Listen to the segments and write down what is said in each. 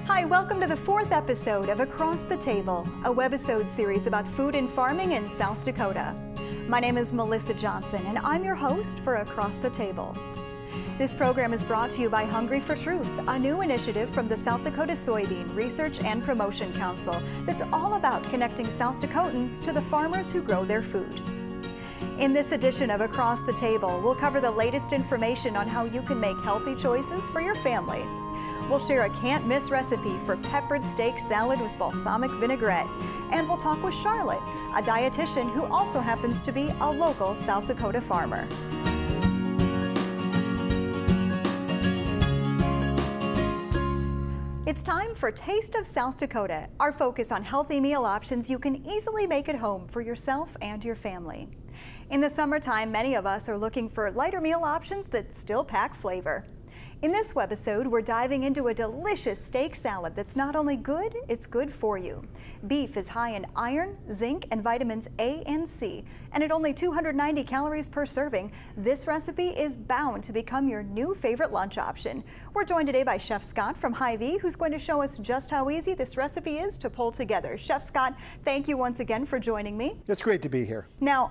Hi, welcome to the 4th episode of Across the Table, a webisode series about food and farming in South Dakota. My name is Melissa Johnson, and I'm your host for Across the Table. This program is brought to you by Hungry for Truth, a new initiative from the South Dakota Soybean Research and Promotion Council that's all about connecting South Dakotans to the farmers who grow their food. In this edition of Across the Table, we'll cover the latest information on how you can make healthy choices for your family. We'll share a can't-miss recipe for peppered steak salad with balsamic vinaigrette. And we'll talk with Charlotte, a dietitian who also happens to be a local South Dakota farmer. It's time for Taste of South Dakota, our focus on healthy meal options you can easily make at home for yourself and your family. In the summertime, many of us are looking for lighter meal options that still pack flavor. In this webisode, we're diving into a delicious steak salad that's not only good, it's good for you. Beef is high in iron, zinc, and vitamins A and C, and at only 290 calories per serving, this recipe is bound to become your new favorite lunch option. We're joined today by Chef Scott from Hy-Vee, who's going to show us just how easy this recipe is to pull together. Chef Scott, thank you once again for joining me. It's great to be here. Now,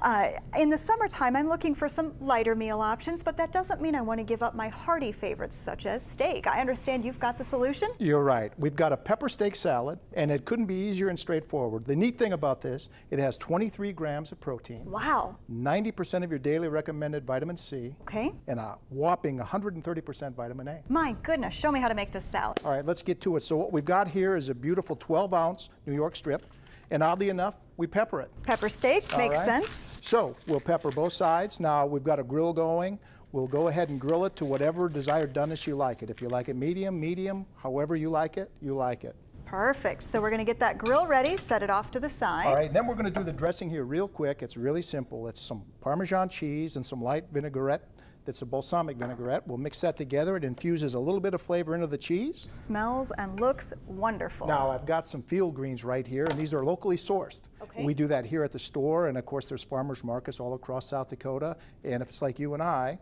in the summertime, I'm looking for some lighter meal options, but that doesn't mean I want to give up my hearty favorites, such as steak. I understand you've got the solution? You're right. We've got a pepper steak salad, and it couldn't be easier and straightforward. The neat thing about this, it has 23 grams of protein. Wow. 90% of your daily recommended vitamin C. Okay. And a whopping 130% vitamin A. My goodness, show me how to make this salad. All right, let's get to it. So what we've got here is a beautiful 12-ounce New York strip, and oddly enough, we pepper it. Pepper steak, makes right. sense. So we'll pepper both sides. Now we've got a grill going. We'll go ahead and grill it to whatever desired doneness you like it. If you like it medium, however you like it, you like it. Perfect. So we're going to get that grill ready, set it off to the side. All right, then we're going to do the dressing here real quick. It's really simple. It's some Parmesan cheese and some light vinaigrette. That's a balsamic vinaigrette. We'll mix that together. It infuses a little bit of flavor into the cheese. Smells and looks wonderful. Now I've got some field greens right here, and these are locally sourced. Okay. We do that here at the store, and of course there's farmers markets all across South Dakota. And if it's like you and I,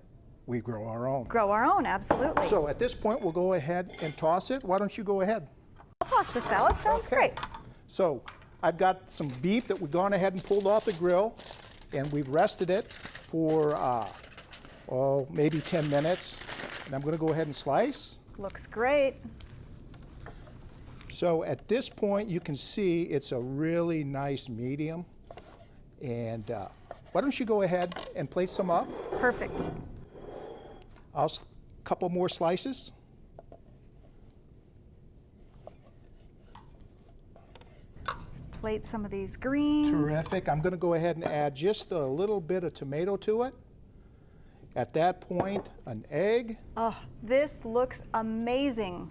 we grow our own. Grow our own, absolutely. So at this point, we'll go ahead and toss it. Why don't you go ahead? I'll toss the salad, sounds great. So I've got some beef that we've gone ahead and pulled off the grill, and we've rested it for, maybe 10 minutes. And I'm gonna go ahead and slice. Looks great. So at this point, you can see it's a really nice medium. And why don't you go ahead and plate some up? Perfect. A couple more slices. Plate some of these greens. Terrific. I'm going to go ahead and add just a little bit of tomato to it. At that point, an egg. Oh, this looks amazing.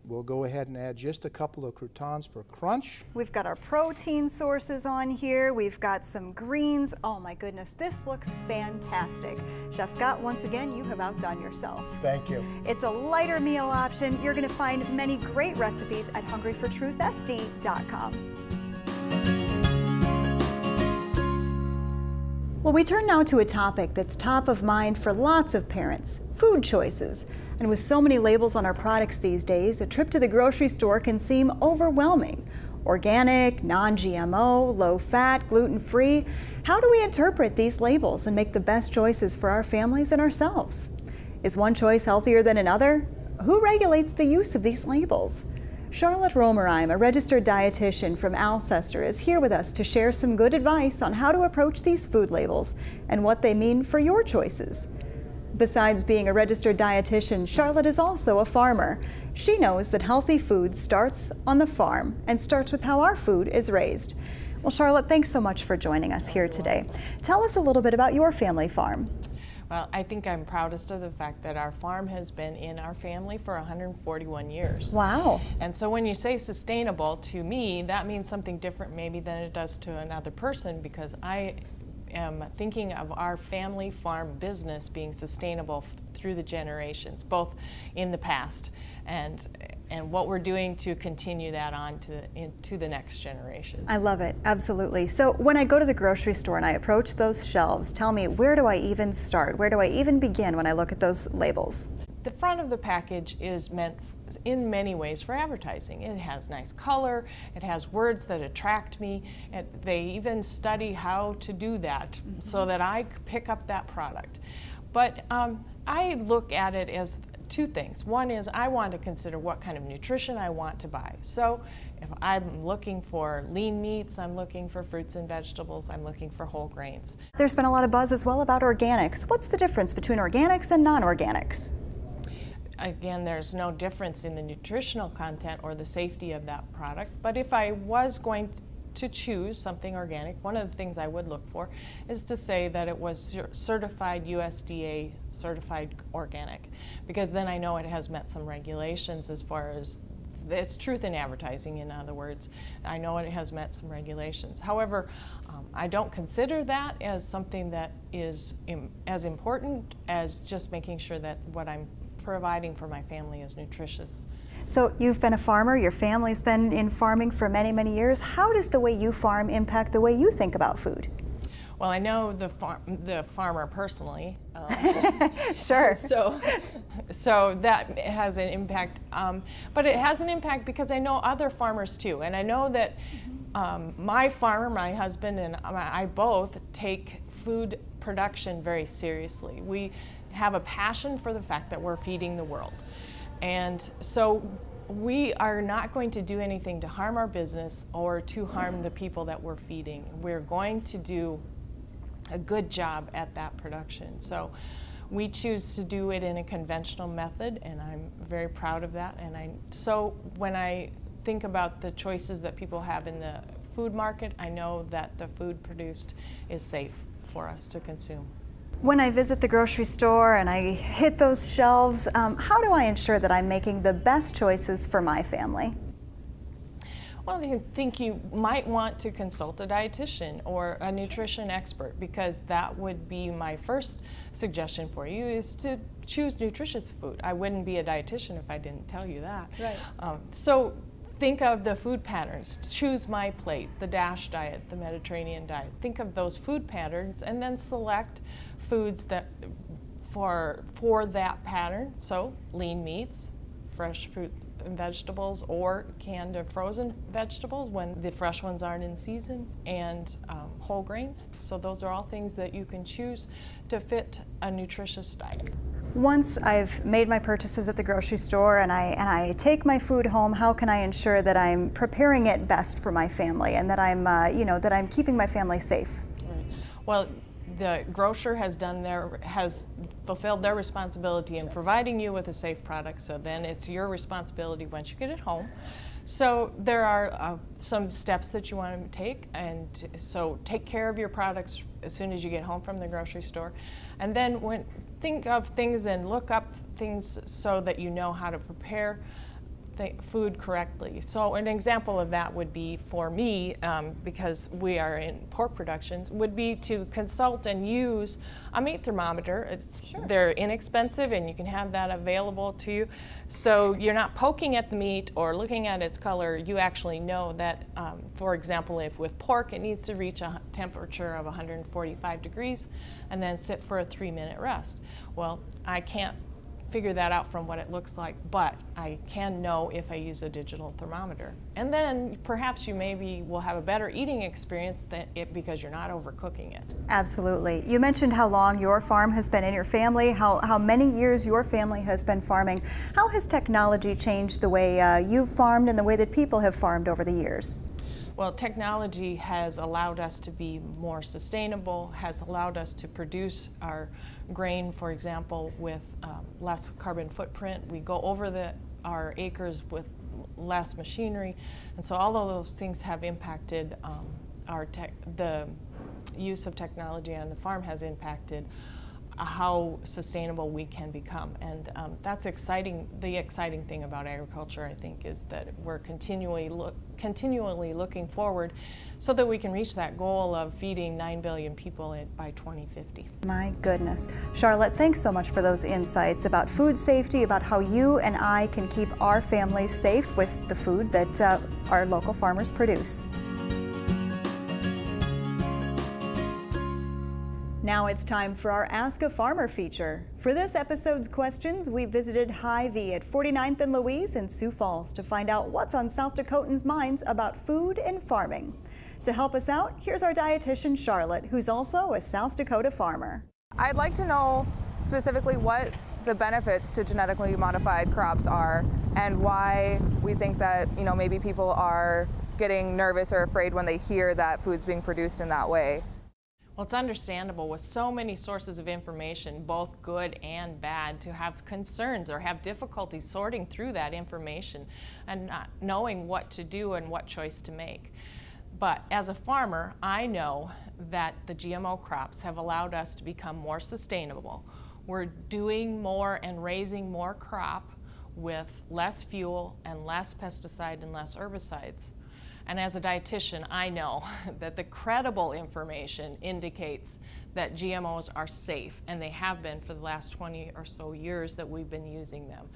We'll go ahead and add just a couple of croutons for crunch. We've got our protein sources on here. We've got some greens. Oh my goodness, this looks fantastic. Chef Scott, once again, you have outdone yourself. Thank you. It's a lighter meal option. You're going to find many great recipes at hungryfortruthsd.com. Well, we turn now to a topic that's top of mind for lots of parents, food choices. And with so many labels on our products these days, a trip to the grocery store can seem overwhelming. Organic, non-GMO, low-fat, gluten-free. How do we interpret these labels and make the best choices for our families and ourselves? Is one choice healthier than another? Who regulates the use of these labels? Charlotte Romerheim, a registered dietitian from Alcester, is here with us to share some good advice on how to approach these food labels and what they mean for your choices. Besides being a registered dietitian, Charlotte is also a farmer. She knows that healthy food starts on the farm and starts with how our food is raised. Well, Charlotte, thanks so much for joining us here today. Tell us a little bit about your family farm. Well, I think I'm proudest of the fact that our farm has been in our family for 141 years. Wow. And so when you say sustainable, to me, that means something different maybe than it does to another person, because I am thinking of our family farm business being sustainable through the generations, both in the past and what we're doing to continue that on to the next generation. I love it, absolutely. So when I go to the grocery store and I approach those shelves, tell me, where do I even start? Where do I even begin when I look at those labels? The front of the package is meant in many ways for advertising. It has nice color, it has words that attract me, and they even study how to do that so that I pick up that product. But I look at it as two things. One is I want to consider what kind of nutrition I want to buy. So if I'm looking for lean meats, I'm looking for fruits and vegetables, I'm looking for whole grains. There's been a lot of buzz as well about organics. What's the difference between organics and non-organics? Again, there's no difference in the nutritional content or the safety of that product, but if I was going to choose something organic, one of the things I would look for is to say that it was certified USDA certified organic, because then I know it has met some regulations as far as it's truth in advertising. In other words, I know it has met some regulations. However, I don't consider that as something that is as important as just making sure that what I'm providing for my family is nutritious. So you've been a farmer, your family's been in farming for many, many years. How does the way you farm impact the way you think about food? Well, I know the farmer personally. Sure. So that has an impact, but it has an impact because I know other farmers too, and I know that my farmer, my husband, and I both take food production very seriously. We have a passion for the fact that we're feeding the world. And so we are not going to do anything to harm our business or to harm the people that we're feeding. We're going to do a good job at that production. So we choose to do it in a conventional method, and I'm very proud of that. And so when I think about the choices that people have in the food market, I know that the food produced is safe for us to consume. When I visit the grocery store and I hit those shelves, how do I ensure that I'm making the best choices for my family? Well, I think you might want to consult a dietitian or a nutrition expert, because that would be my first suggestion for you, is to choose nutritious food. I wouldn't be a dietitian if I didn't tell you that. Right. So think of the food patterns. Choose my plate, the DASH diet, the Mediterranean diet. Think of those food patterns and then select foods that for that pattern. So lean meats, fresh fruits and vegetables, or canned or frozen vegetables when the fresh ones aren't in season, and whole grains. So those are all things that you can choose to fit a nutritious diet. Once I've made my purchases at the grocery store and I take my food home, how can I ensure that I'm preparing it best for my family and that I'm keeping my family safe? Right. Well, the grocer has fulfilled their responsibility in providing you with a safe product, so then it's your responsibility once you get it home. So there are some steps that you want to take, and so take care of your products as soon as you get home from the grocery store, and then think of things and look up things so that you know how to prepare the food correctly. So an example of that would be, for me, because we are in pork productions, would be to consult and use a meat thermometer. They're inexpensive and you can have that available to you. So you're not poking at the meat or looking at its color. You actually know that, for example, if with pork it needs to reach a temperature of 145 degrees and then sit for a 3-minute rest. Well, I can't figure that out from what it looks like, but I can know if I use a digital thermometer. And then perhaps you maybe will have a better eating experience because you're not overcooking it. Absolutely. You mentioned how long your farm has been in your family, how many years your family has been farming. How has technology changed the way you've farmed and the way that people have farmed over the years? Well, technology has allowed us to be more sustainable, has allowed us to produce our grain, for example, with less carbon footprint. We go over our acres with less machinery, and so all of those things have impacted the use of technology on the farm has impacted how sustainable we can become. And that's exciting. The exciting thing about agriculture, I think, is that we're continually looking forward so that we can reach that goal of feeding 9 billion people by 2050. My goodness. Charlotte, thanks so much for those insights about food safety, about how you and I can keep our families safe with the food that our local farmers produce. Now it's time for our Ask a Farmer feature. For this episode's questions, we visited Hy-Vee at 49th and Louise in Sioux Falls to find out what's on South Dakotans' minds about food and farming. To help us out, here's our dietitian Charlotte, who's also a South Dakota farmer. I'd like to know specifically what the benefits to genetically modified crops are and why we think that, maybe people are getting nervous or afraid when they hear that food's being produced in that way. Well, it's understandable with so many sources of information, both good and bad, to have concerns or have difficulty sorting through that information and not knowing what to do and what choice to make. But as a farmer, I know that the GMO crops have allowed us to become more sustainable. We're doing more and raising more crop with less fuel and less pesticide and less herbicides. And as a dietitian, I know that the credible information indicates that GMOs are safe, and they have been for the last 20 or so years that we've been using them.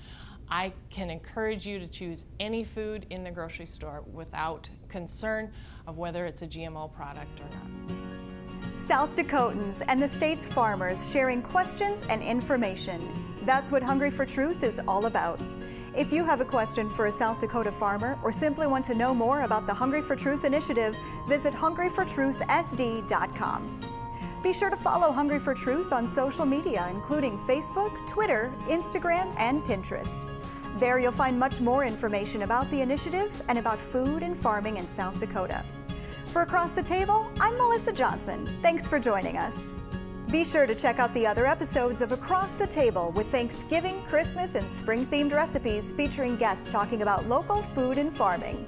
I can encourage you to choose any food in the grocery store without concern of whether it's a GMO product or not. South Dakotans and the state's farmers sharing questions and information. That's what Hungry for Truth is all about. If you have a question for a South Dakota farmer or simply want to know more about the Hungry for Truth initiative, visit hungryfortruthsd.com. Be sure to follow Hungry for Truth on social media, including Facebook, Twitter, Instagram, and Pinterest. There you'll find much more information about the initiative and about food and farming in South Dakota. For Across the Table, I'm Melissa Johnson. Thanks for joining us. Be sure to check out the other episodes of Across the Table with Thanksgiving, Christmas, and spring-themed recipes featuring guests talking about local food and farming.